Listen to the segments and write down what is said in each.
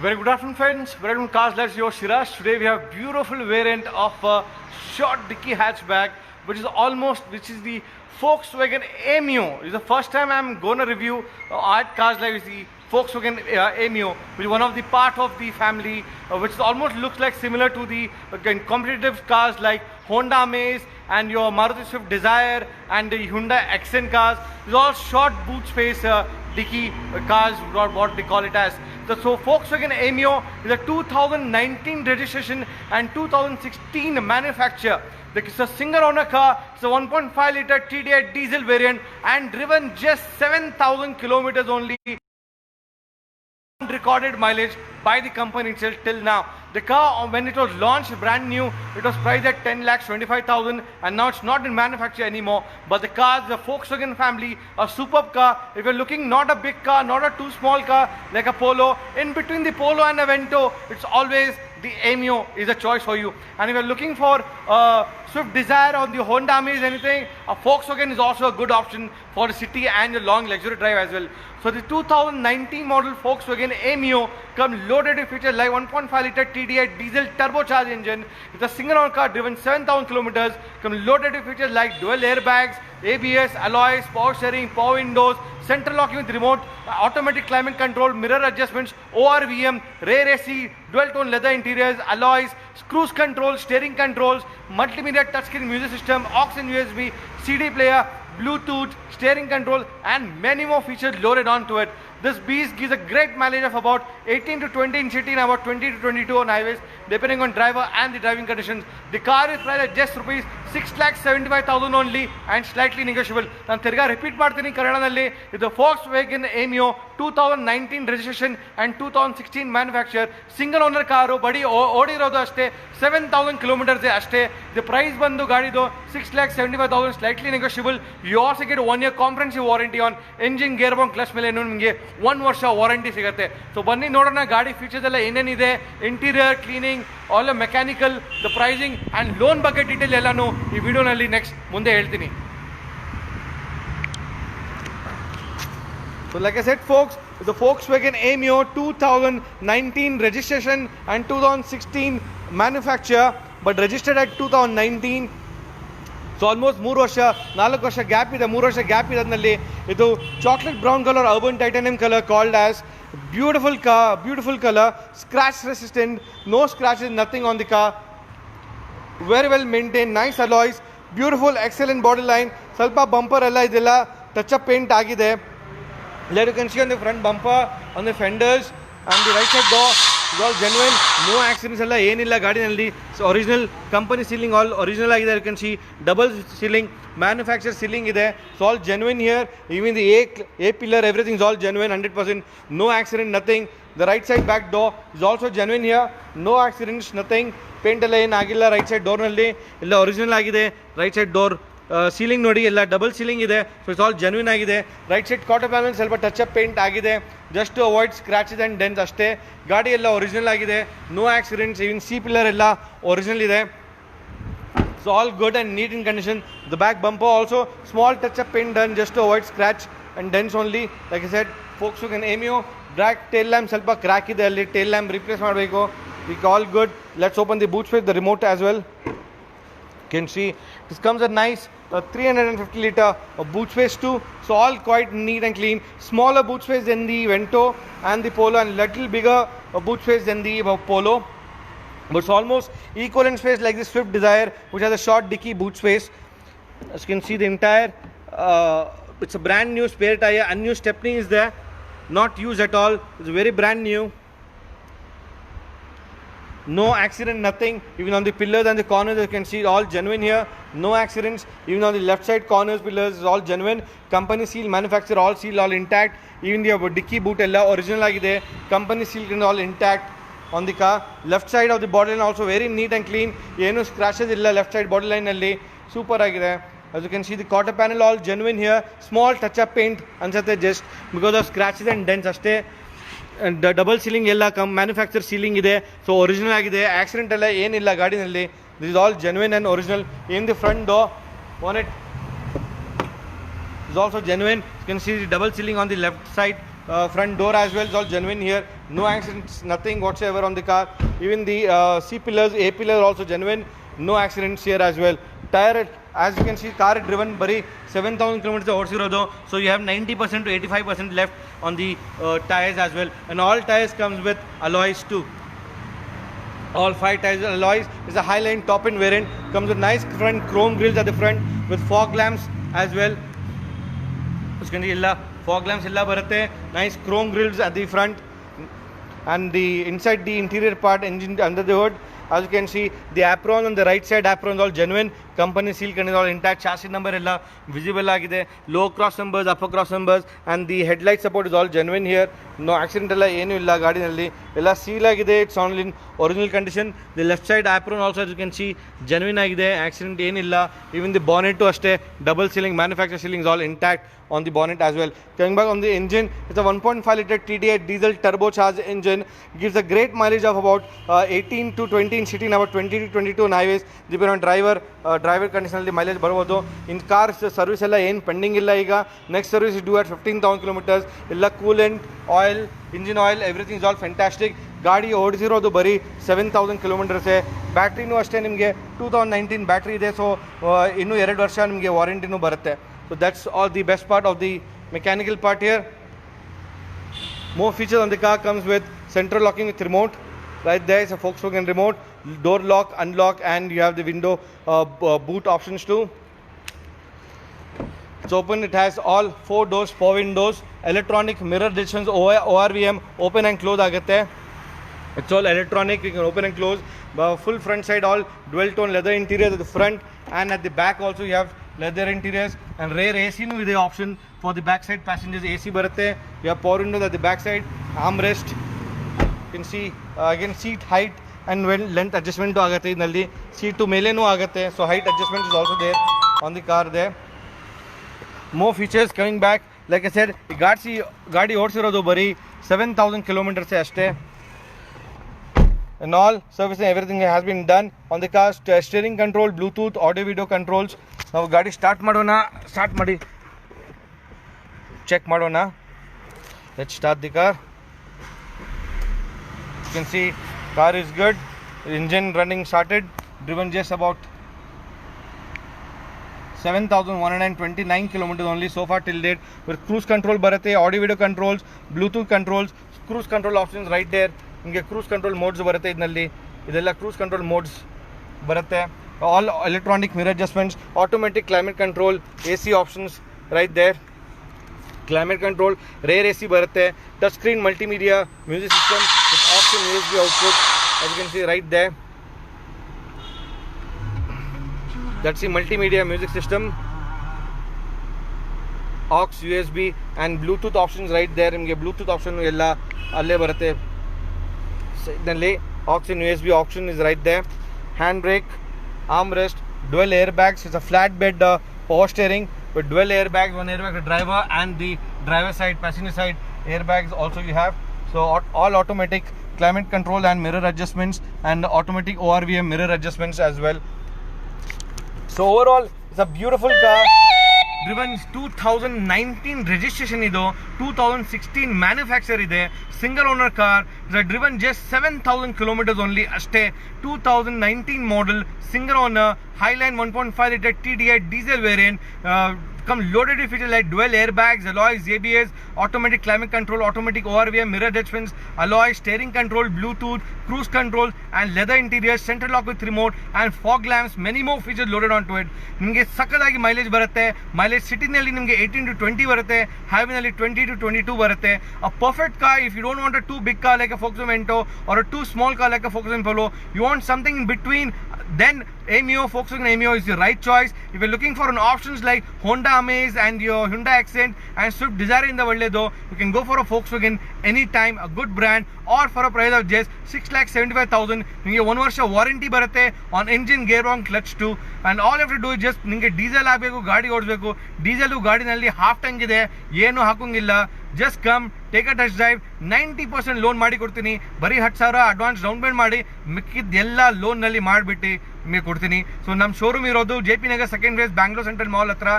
Very good afternoon, friends. Very good cars. Let's your Shiraz. Today we have beautiful variant of a short dicky hatchback, which is the Volkswagen Amio. It's the first time I'm gonna review at Cars Live is the Volkswagen Amio, which is one of the part of the family, which almost looks like similar to the competitive cars like Honda Amaze and your Maruti Swift Desire and the Hyundai Accent cars. These all short boot space dicky cars, what they call it as. So Volkswagen Amio is a 2019 registration and 2016 manufacture. It's a single owner car. It's a 1.5 liter TDI diesel variant and driven just 7,000 kilometers only. Recorded mileage by the company itself till now. The car, when it was launched brand new, it was priced at 10,25,000, and now it's not in manufacture anymore. But the car, the Volkswagen family, a superb car. If you're looking not a big car, not a too small car like a Polo, in between the Polo and a Vento, it's always the Amio is a choice for you. And if you're looking for Swift Desire or the Honda Amaze, anything, a Volkswagen is also a good option for the city and the long luxury drive as well. So the 2019 model Volkswagen Amio comes loaded with features like 1.5 liter TDI diesel turbocharged engine. It's a single owner car driven 7,000 kilometers. Comes loaded with features like dual airbags, ABS, alloys, power steering, power windows, central locking with remote, automatic climate control, mirror adjustments, ORVM, rear AC, dual tone leather interiors, alloys, cruise control, steering controls, multimedia touchscreen music system, aux and USB, CD player, Bluetooth, steering control and many more features loaded onto it. This beast gives a great mileage of about 18 to 20 in city and about 20 to 22 on highways depending on driver and the driving conditions. The car is priced at just rupees 6,75,000 only and slightly negotiable. ನಾನು ತಿರ್ಗಾ repeat ಮಾಡ್ತೀನಿ ಕನ್ನಡದಲ್ಲಿ. ಇದು Volkswagen Amio 2019 registration and 2016 manufacture single owner car ಬಡಿ ಓಡಿರೋದು ಅಷ್ಟೇ 7,000 kilometers ಅಷ್ಟೇ. The price ಬಂದು ಗಾಡಿದು 6,75,000 slightly negotiable. You also get 1 year comprehensive warranty on engine, gearbox, clutch ಮೇಲೆ ನಿಮಗೆ 1 ವರ್ಷ ವಾರಂಟಿ ಸಿಗುತ್ತೆ. ಸೊ ಬನ್ನಿ ನೋಡೋಣ ಗಾಡಿ ಫೀಚರ್ಸ್ ಎಲ್ಲ ಏನೇನಿದೆ, interior, cleaning, all mechanical, the pricing and loan ಬಗ್ಗೆ ಡೀಟೇಲ್ ಎಲ್ಲಾನು ಈ ವಿಡಿಯೋನಲ್ಲಿ ನೆಕ್ಸ್ಟ್ ಮುಂದೆ ಹೇಳ್ತೀನಿ. So like I said folks, the Volkswagen Amio 2019 registration and 2016 manufacture, but registered at 2019. So almost 4 ವರ್ಷ ಗ್ಯಾಪ್ ಇದೆ. 3 ವರ್ಷ ಗ್ಯಾಪ್ ಇರೋದ್ರಲ್ಲಿ ಇದು chocolate brown colour urban titanium colour called as beautiful colour, scratch resistant, no scratches, nothing on the car, very well maintain, nice alloys, beautiful excellent body line. ಸ್ವಲ್ಪ bumper ಎಲ್ಲ ಇದೆಲ್ಲ touch up paint ಆಗಿದೆ. Here you can see on the front bumper, on the fenders and the right side door is all genuine, no accidents ಎಲ್ಲ ಏನಿಲ್ಲ ಗಾಡಿನಲ್ಲಿ. So original company sealing all original ಆಗಿದೆ. You can see double sealing, manufacture sealing ಇದೆ. So all genuine here, even the A pillar, everything is all genuine, 100%, no accident, nothing. The right side back door is also genuine here, no accidents, nothing. Paint ಎಲ್ಲ ಏನಾಗಿಲ್ಲ. Right side ಡೋರ್ನಲ್ಲಿ ಎಲ್ಲ original ಆಗಿದೆ. Right side door sealing ನೋಡಿ ಎಲ್ಲ double sealing ಇದೆ. So it's all genuine ಆಗಿದೆ. Right side quarter panel ಸ್ವಲ್ಪ touch up paint ಆಗಿದೆ, just to avoid scratches and dents ಅಷ್ಟೇ. ಗಾಡಿ ಎಲ್ಲ ಒರಿಜಿನಲ್ ಆಗಿದೆ, no accidents. Even C pillar ಎಲ್ಲ ಒರಿಜಿನಲ್ ಇದೆ. So all good and neat in condition. The back bumper also small touch up paint done just to avoid scratch and dents only. Like I said Volkswagen Amio. Back tail lamp ಸ್ವಲ್ಪ crack ಇದೆ, ಅಲ್ಲಿ tail lamp replace ಮಾಡಬೇಕು. It all good. Let's open the boot space, the remote as well. Can see this comes a nice 350 liter boot space too. So all quite neat and clean. Smaller boot space than the Vento and the Polo, and little bigger boot space than the Polo, but it's almost equal in space like the Swift Desire, which has a short dicky boot space. As you can see, the entire it's a brand new spare tire, unused stepney is there, not used at all. It's very brand new. No accident, nothing. Even on the pillars and the corners, you can see all genuine here. No accidents. Even on the left side corners, pillars is all genuine. Company seal, manufacturer all seal, all intact. Even the dicky boot ella original agide. Company seal is all intact on the car. Left side of the body line also very neat and clean. ಏನು scratches illa left side body line alli. Super agide. As you can see, the quarter panel all genuine here. Small touch up paint ansate just because of scratches and dents ಅಷ್ಟೇ. Double sealing ಎಲ್ಲ manufacture sealing ಇದೆ. So original ಆಗಿದೆ. Accident ಎಲ್ಲ ಏನಿಲ್ಲ ಗಾಡಿನಲ್ಲಿ. This is all genuine and original. In the front door on it is also genuine. You can see the double ceiling on the left side front door as well is all genuine here. No accidents, nothing whatsoever on the car. Even the C pillars, A pillar also genuine. No accidents here as well. Tire, as you can see, car driven bari 7,000 kilometers ಓಡಿಸಿರೋದು. So you have 90% to 85% left on the tires as well. And all tires comes with alloys too. All 5 tires alloys. It's a Highline top end variant. Comes with nice front chrome grills at the front with fog lamps as well. Uskandi illa fog lamps illa barutte. Nice chrome grills at the front. And the inside the interior part, engine under the hood, as you can see, the apron on the right side, apron is all genuine, company seal is all intact, chassis number ella visible agide, low cross numbers, upper cross numbers, and the headlight support is all genuine here. No accident ella enu illa gaadinalli, ella seal agide, it's all in original condition. The left side apron also, as you can see, genuine agide, accident enilla. Even the bonnet too ashte, double sealing, manufacturer sealing is all intact on the bonnet as well. Coming back on the engine, it's a 1.5 liter TDI diesel turbocharged engine, gives a great mileage of about 18 to 20 in city and about 20 to 22 on highways, depending on driver condition alli mileage barabodu. In cars service ella ಏನು pending ಇಲ್ಲ ಈಗ. Next service is due at 15,000 kilometers. ಎಲ್ಲ coolant, oil, engine oil, everything is all fantastic. ಗಾಡಿ ಓಡಿಸಿರೋದು ಬರೀ 7,000 ಕಿಲೋಮೀಟರ್ಸೇ. ಬ್ಯಾಟ್ರಿನೂ ಅಷ್ಟೇ ನಿಮಗೆ 2019 battery ಇದೆ. So ಇನ್ನೂ 2 ವರ್ಷ ನಿಮಗೆ ವಾರಂಟಿನೂ ಬರುತ್ತೆ. So that's all the best part of the mechanical part here. More features on the car comes with central locking with remote. Right there is a Volkswagen remote, door lock, unlock, and you have the window boot options too. It's open. It has all 4 doors, power windows, electronic mirror adjustments, ORVM, open and close ಆಗುತ್ತೆ. It's all electronic, you can open and close. Full front side all dual tone leather interior at the front, and at the back also you have leather interiors, and rear AC nu ide option for the back side passengers. AC barutte. You have power windows at the back side, armrest. You can see again seat height and length adjustment to agutte idnalli. Seat to mele nu agutte, so height adjustment is also there on the car there. More features coming back. Like I said, ಗಾಡಿ ಓಡಿಸಿರೋದು ಬರೀ 7,000 kilometers ಅಷ್ಟೇ. And all servicing, everything has been done on the car. Steering control, Bluetooth, audio video controls. ನಾವು ಗಾಡಿ start ಮಾಡೋಣ. Start ಮಾಡಿ check ಮಾಡೋಣ. Let's start the car. You can see car is good. Engine running started. Driven just about 7,129 kilometers only so far till date. With cruise control ಬರುತ್ತೆ, audio video controls, Bluetooth controls, cruise control options right there. ನಿಮಗೆ cruise control modes ಬರುತ್ತೆ ಇದರಲ್ಲಿ. ಇದೆಲ್ಲ cruise control modes ಬರುತ್ತೆ. All electronic mirror adjustments, automatic climate control, AC options right there. Climate control, rear AC ಬರುತ್ತೆ. Touch screen multimedia music system with option USB output, as you can see right there. That's the multimedia music system, aux, USB and Bluetooth options right there. ನಿಮಗೆ Bluetooth option ಎಲ್ಲ ಅಲ್ಲೇ ಬರುತ್ತೆ. Then aux and USB option is right there. Handbrake, armrest, dual airbags. It's a flatbed power steering with dual airbags. One airbag for driver and the driver side, passenger side airbags also you have. So all automatic climate control and mirror adjustments, and automatic ORVM mirror adjustments as well. So overall, it's a beautiful car. Driven 2019 registration ido, 2016 manufacture ide, single owner car. It's driven just 7,000 kilometers only ashte. 2019 model, single owner, Highline 1.5 liter TDI diesel variant. Come loaded with features like dual airbags, alloys, ABS, automatic climate control, automatic ORVM, mirror adjustments, alloys, steering control, Bluetooth, cruise control, and leather interior, central lock with remote, and fog lamps. Many more features loaded onto it. ನಿಮಗೆ ಸಕ್ಕದಾಗಿ mileage ಬರುತ್ತೆ. Mileage ಸಿಟಿನಲ್ಲಿ ನಿಮಗೆ 18 to 20 ಬರುತ್ತೆ, ಹೈವೇನಲ್ಲಿ 20 to 22 ಬರುತ್ತೆ. A perfect car if you don't want a too big car like a Volkswagen Vento or a too small car like a Volkswagen Polo. You want something in between, then Aimeo, Volkswagen Aimeo is the right choice. If you're looking for an options like Honda Amaze and your Hyundai Accent and Swift Desire in the ಒಳ್ಳೆದು, you can go for a Volkswagen anytime, a good brand, or for a price of just 6,75,000. ನಿಮಗೆ 1 ವರ್ಷ warranty ಬರುತ್ತೆ on engine, gear box, clutch too. and all you have to do is just ನಿಮಗೆ diesel ಆಗಬೇಕು, ಗಾಡಿ ಓಡಿಸಬೇಕು. Diesel ಗಾಡಿನಲ್ಲಿ half tank ಇದೆ, ಏನು ಹಾಕಂಗಿಲ್ಲ. just come take a test drive. 90% loan ಮಾಡಿ ಕೊಡ್ತೀನಿ. ಬರೀ 10,000 ಅಡ್ವಾನ್ಸ್ ಡೌನ್ ಪೇಮೆಂಟ್ ಮಾಡಿ ಮಿಕ್ಕಿದ್ದೆಲ್ಲ ಲೋನ್ನಲ್ಲಿ ಮಾಡಿಬಿಟ್ಟು ನಿಮಗೆ ಕೊಡ್ತೀನಿ. ಸೊ ನಮ್ಮ ಶೋರೂಮ್ ಇರೋದು JP Nagar second phase Bangalore central mall ಹತ್ರ.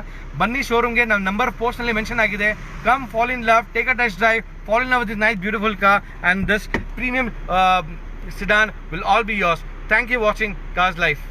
ಬನ್ನಿ ಶೋರೂಮ್ಗೆ, ನಮ್ಮ ನಂಬರ್ ಪೋಸ್ಟ್ನಲ್ಲಿ ಮೆನ್ಷನ್ ಆಗಿದೆ. Come fall in love, take a test drive, fall in love with this nice beautiful car and this premium sedan will all be yours. Thank you for watching Cars Life.